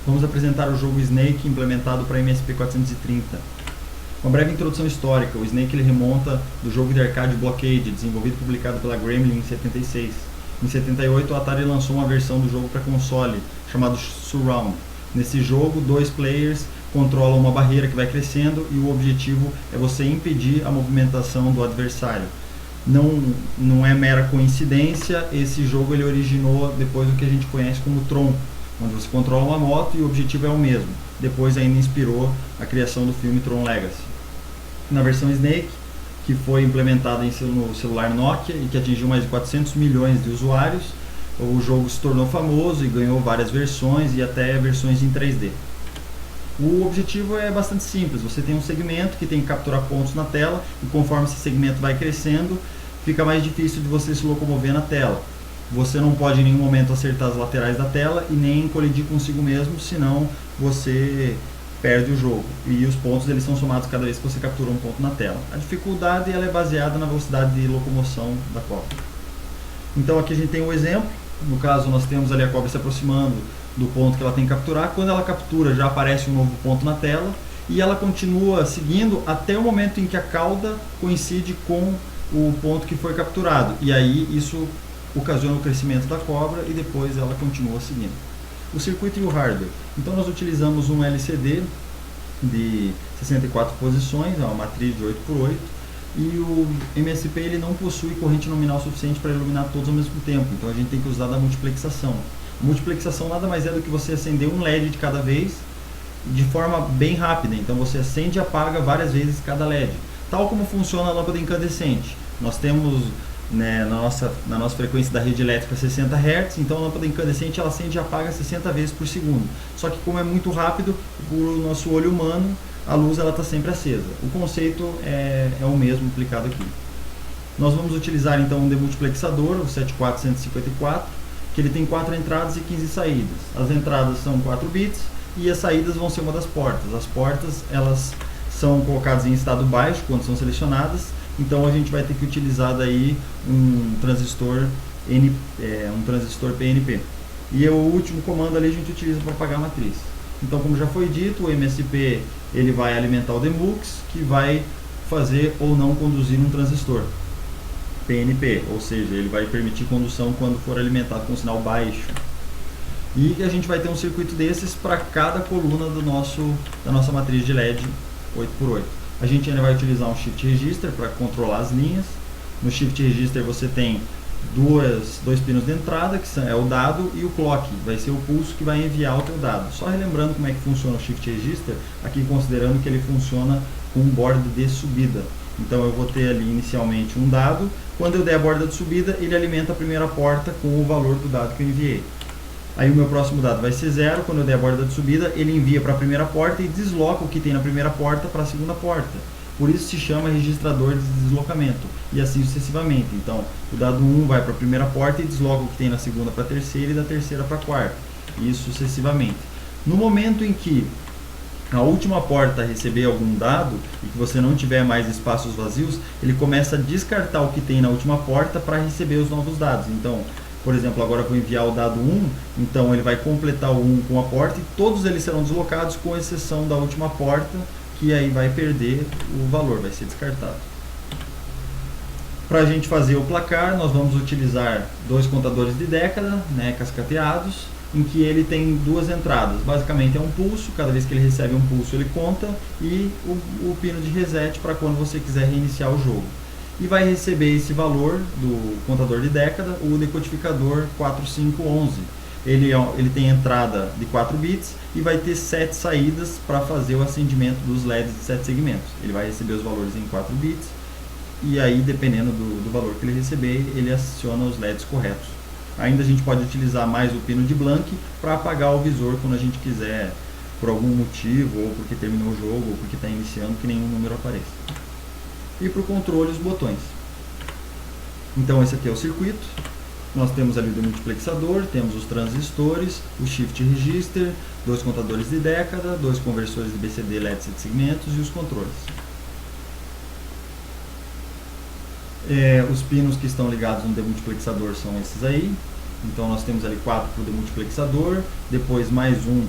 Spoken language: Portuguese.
Vamos apresentar o jogo Snake implementado para MSP430. Uma breve introdução histórica. O Snake ele remonta do jogo de arcade Blockade, desenvolvido e publicado pela Gremlin em 76. Em 78, a Atari lançou uma versão do jogo para console, chamado Surround. Nesse jogo, 2 players controlam uma barreira que vai crescendo e o objetivo é você impedir a movimentação do adversário. Não é mera coincidência, esse jogo ele originou depois do que a gente conhece como Tron, onde você controla uma moto e o objetivo é o mesmo. Depois ainda inspirou a criação do filme Tron Legacy. Na versão Snake, que foi implementada no celular Nokia e que atingiu mais de 400 milhões de usuários, o jogo se tornou famoso e ganhou várias versões e até versões em 3D. O objetivo é bastante simples, você tem um segmento que tem que capturar pontos na tela e conforme esse segmento vai crescendo, fica mais difícil de você se locomover na tela. Você não pode em nenhum momento acertar as laterais da tela e nem colidir consigo mesmo, senão você perde o jogo. E os pontos eles são somados cada vez que você captura um ponto na tela. A dificuldade ela é baseada na velocidade de locomoção da cobra. Então aqui a gente tem um exemplo. No caso nós temos ali a cobra se aproximando do ponto que ela tem que capturar. Quando ela captura já aparece um novo ponto na tela e ela continua seguindo até o momento em que a cauda coincide com o ponto que foi capturado. E aí isso ocasiona o crescimento da cobra e depois ela continua seguindo. O circuito e o hardware. Então nós utilizamos um LCD de 64 posições, uma matriz de 8x8, e o MSP ele não possui corrente nominal suficiente para iluminar todos ao mesmo tempo, então a gente tem que usar da multiplexação. A multiplexação nada mais é do que você acender um LED de cada vez de forma bem rápida, então você acende e apaga várias vezes cada LED, tal como funciona a lâmpada incandescente. Nós temos na nossa frequência da rede elétrica 60 Hz, então a lâmpada incandescente ela acende e apaga 60 vezes por segundo. Só que como é muito rápido, por o nosso olho humano, a luz está sempre acesa. O conceito é o mesmo aplicado aqui. Nós vamos utilizar então um demultiplexador, o 74154, que ele tem 4 entradas e 15 saídas. As entradas são 4 bits e as saídas vão ser uma das portas. As portas elas são colocadas em estado baixo quando são selecionadas. Então a gente vai ter que utilizar daí um transistor PNP. E o último comando ali a gente utiliza para apagar a matriz. Então, como já foi dito, o MSP ele vai alimentar o demux, que vai fazer ou não conduzir um transistor PNP, ou seja, ele vai permitir condução quando for alimentado com sinal baixo. E a gente vai ter um circuito desses para cada coluna da nossa matriz de LED 8x8. A gente ainda vai utilizar um Shift Register para controlar as linhas. No Shift Register você tem dois pinos de entrada, que é o dado, e o clock, vai ser o pulso que vai enviar o teu dado. Só relembrando como é que funciona o Shift Register, aqui considerando que ele funciona com um borda de subida. Então eu vou ter ali inicialmente um dado, quando eu der a borda de subida, ele alimenta a primeira porta com o valor do dado que eu enviei. Aí o meu próximo dado vai ser 0, quando eu der a borda de subida, ele envia para a primeira porta e desloca o que tem na primeira porta para a segunda porta. Por isso se chama registrador de deslocamento, e assim sucessivamente. Então, o dado 1 vai para a primeira porta e desloca o que tem na segunda para a terceira e da terceira para a quarta, e sucessivamente. No momento em que a última porta receber algum dado e que você não tiver mais espaços vazios, ele começa a descartar o que tem na última porta para receber os novos dados. Então, por exemplo, agora eu vou enviar o dado 1, então ele vai completar o 1 com a porta e todos eles serão deslocados com exceção da última porta, que aí vai perder o valor, vai ser descartado. Para a gente fazer o placar, nós vamos utilizar 2 contadores de década, cascateados, em que ele tem 2 entradas. Basicamente é um pulso, cada vez que ele recebe um pulso ele conta, e o pino de reset para quando você quiser reiniciar o jogo. E vai receber esse valor do contador de década, o decodificador 4511. Ele tem entrada de 4 bits e vai ter 7 saídas para fazer o acendimento dos LEDs de 7 segmentos. Ele vai receber os valores em 4 bits e aí, dependendo do valor que ele receber, ele aciona os LEDs corretos. Ainda a gente pode utilizar mais o pino de blank para apagar o visor quando a gente quiser, por algum motivo, ou porque terminou o jogo, ou porque está iniciando, que nenhum número apareça. E para o controle, os botões. Então esse aqui é o circuito. Nós temos ali o demultiplexador, temos os transistores, o Shift Register, 2 contadores de década, 2 conversores de BCD LED 7 segmentos e os controles. Os pinos que estão ligados no demultiplexador são esses aí. Então nós temos ali 4 para o demultiplexador, depois mais um